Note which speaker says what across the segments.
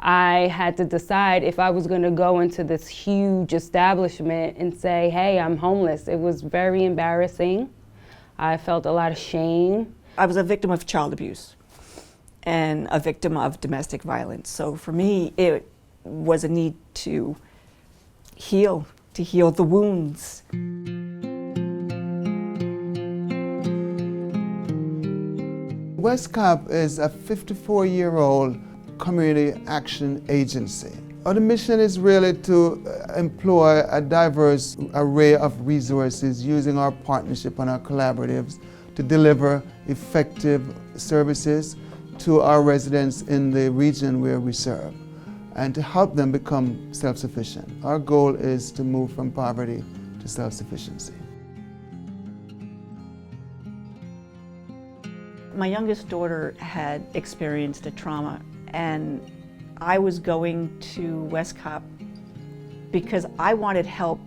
Speaker 1: I had to decide if I was going to go into this huge establishment and say, hey, I'm homeless. It was very embarrassing. I felt a lot of shame.
Speaker 2: I was a victim of child abuse and a victim of domestic violence. So for me, it was a need to heal the wounds.
Speaker 3: Westcop is a 54-year-old community action agency. Our mission is really to employ a diverse array of resources using our partnership and our collaboratives to deliver effective services to our residents in the region where we serve and to help them become self-sufficient. Our goal is to move from poverty to self-sufficiency.
Speaker 2: My youngest daughter had experienced a trauma, and I was going to Westcop because I wanted help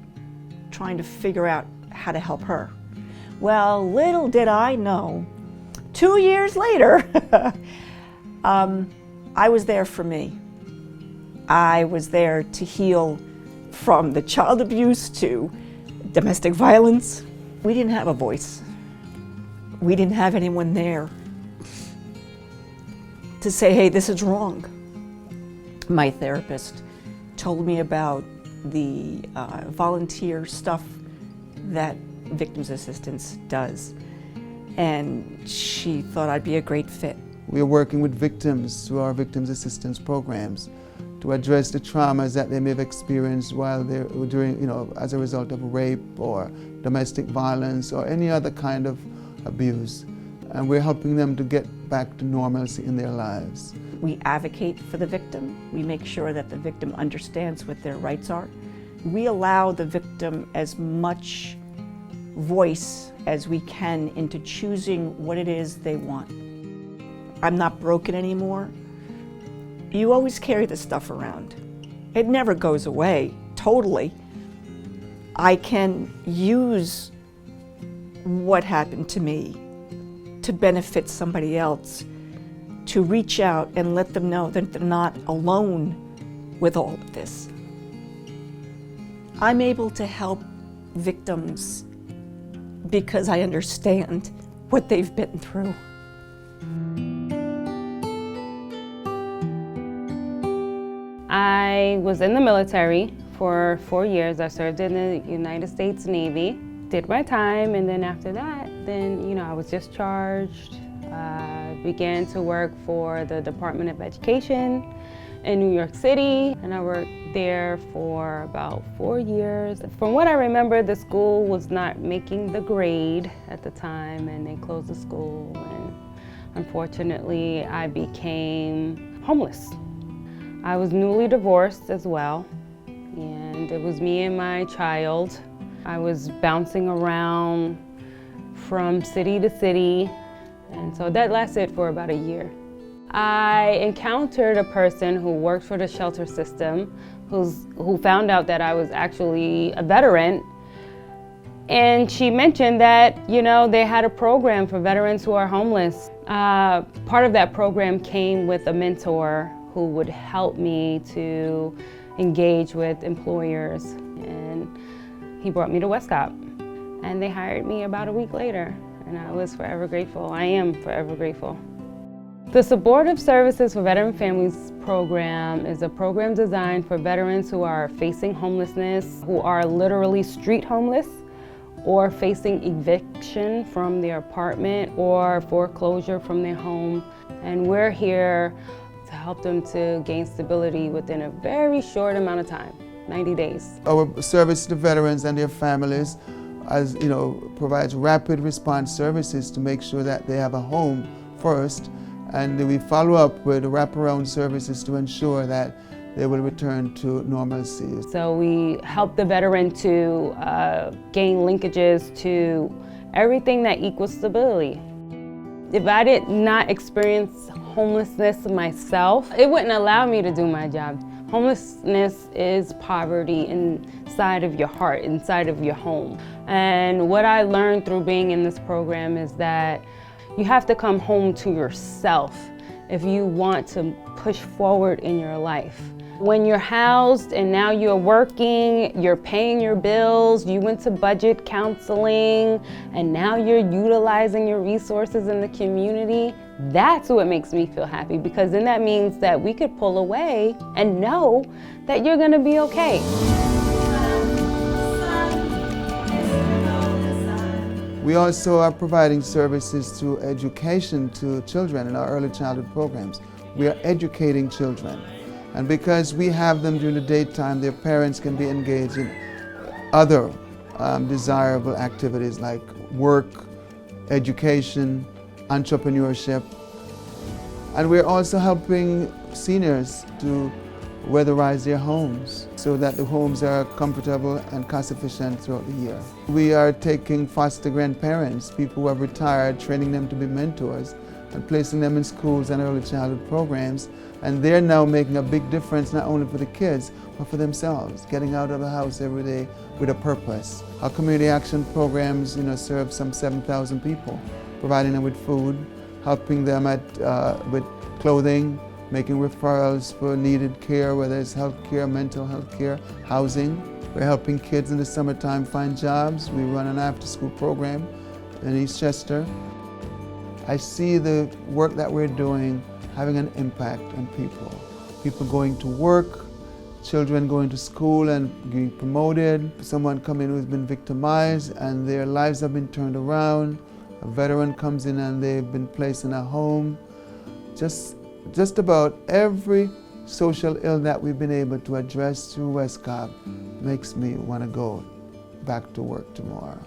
Speaker 2: trying to figure out how to help her. Well, little did I know, 2 years later, I was there for me. I was there to heal from the child abuse to domestic violence. We didn't have a voice. We didn't have anyone there to say, hey, this is wrong. My therapist told me about the volunteer stuff that Victims Assistance does, and she thought I'd be a great fit.
Speaker 3: We are working with victims through our Victims Assistance programs to address the traumas that they may have experienced while they're as a result of rape or domestic violence or any other kind of abuse. And we're helping them to get back to normalcy in their lives.
Speaker 2: We advocate for the victim. We make sure that the victim understands what their rights are. We allow the victim as much voice as we can into choosing what it is they want. I'm not broken anymore. You always carry this stuff around. It never goes away, totally. I can use what happened to me to benefit somebody else, to reach out and let them know that they're not alone with all of this. I'm able to help victims because I understand what they've been through.
Speaker 1: I was in the military for 4 years. I served in the United States Navy, did my time, and then after that, I was discharged. Began to work for the Department of Education in New York City, and I worked there for about 4 years. From what I remember, the school was not making the grade at the time, and they closed the school, and unfortunately, I became homeless. I was newly divorced as well, and it was me and my child. I was bouncing around from city to city, and so that lasted for about a year. I encountered a person who worked for the shelter system who found out that I was actually a veteran, and she mentioned that, they had a program for veterans who are homeless. Part of that program came with a mentor who would help me to engage with employers, and he brought me to Westcop, and they hired me about a week later, and I was forever grateful. I am forever grateful. The Supportive Services for Veteran Families program is a program designed for veterans who are facing homelessness, who are literally street homeless, or facing eviction from their apartment or foreclosure from their home. And we're here to help them to gain stability within a very short amount of time, 90 days.
Speaker 3: Our service to veterans and their families provides rapid response services to make sure that they have a home first, and we follow up with wraparound services to ensure that they will return to normalcy.
Speaker 1: So we help the veteran to gain linkages to everything that equals stability. If I did not experience homelessness myself, it wouldn't allow me to do my job. Homelessness is poverty inside of your heart, inside of your home. And what I learned through being in this program is that you have to come home to yourself if you want to push forward in your life. When you're housed and now you're working, you're paying your bills, you went to budget counseling, and now you're utilizing your resources in the community, that's what makes me feel happy, because then that means that we could pull away and know that you're gonna be okay.
Speaker 3: We also are providing services to education to children in our early childhood programs. We are educating children. And because we have them during the daytime, their parents can be engaged in other desirable activities like work, education, entrepreneurship. And we're also helping seniors to weatherize their homes so that the homes are comfortable and cost efficient throughout the year. We are taking foster grandparents, people who have retired, training them to be mentors and placing them in schools and early childhood programs. And they're now making a big difference, not only for the kids, but for themselves, getting out of the house every day with a purpose. Our community action programs, serve some 7,000 people, providing them with food, helping them with clothing, making referrals for needed care, whether it's health care, mental health care, housing. We're helping kids in the summertime find jobs. We run an after-school program in Eastchester. I see the work that we're doing having an impact on people. People going to work, children going to school and getting promoted, someone coming who's been victimized and their lives have been turned around, a veteran comes in and they've been placed in a home. Just about every social ill that we've been able to address through Westcop makes me want to go back to work tomorrow.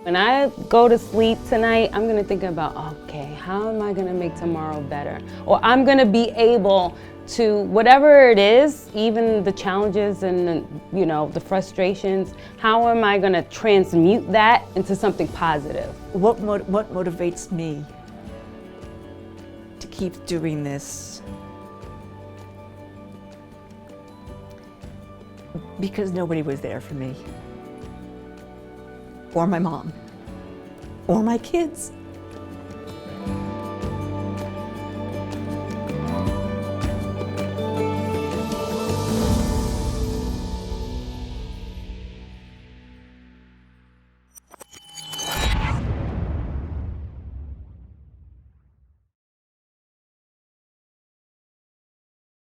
Speaker 1: When I go to sleep tonight, I'm gonna think about, okay, how am I gonna make tomorrow better? Or I'm gonna be able to, whatever it is, even the challenges and the frustrations, how am I gonna transmute that into something positive?
Speaker 2: What motivates me to keep doing this? Because nobody was there for me. Or my mom, or my kids.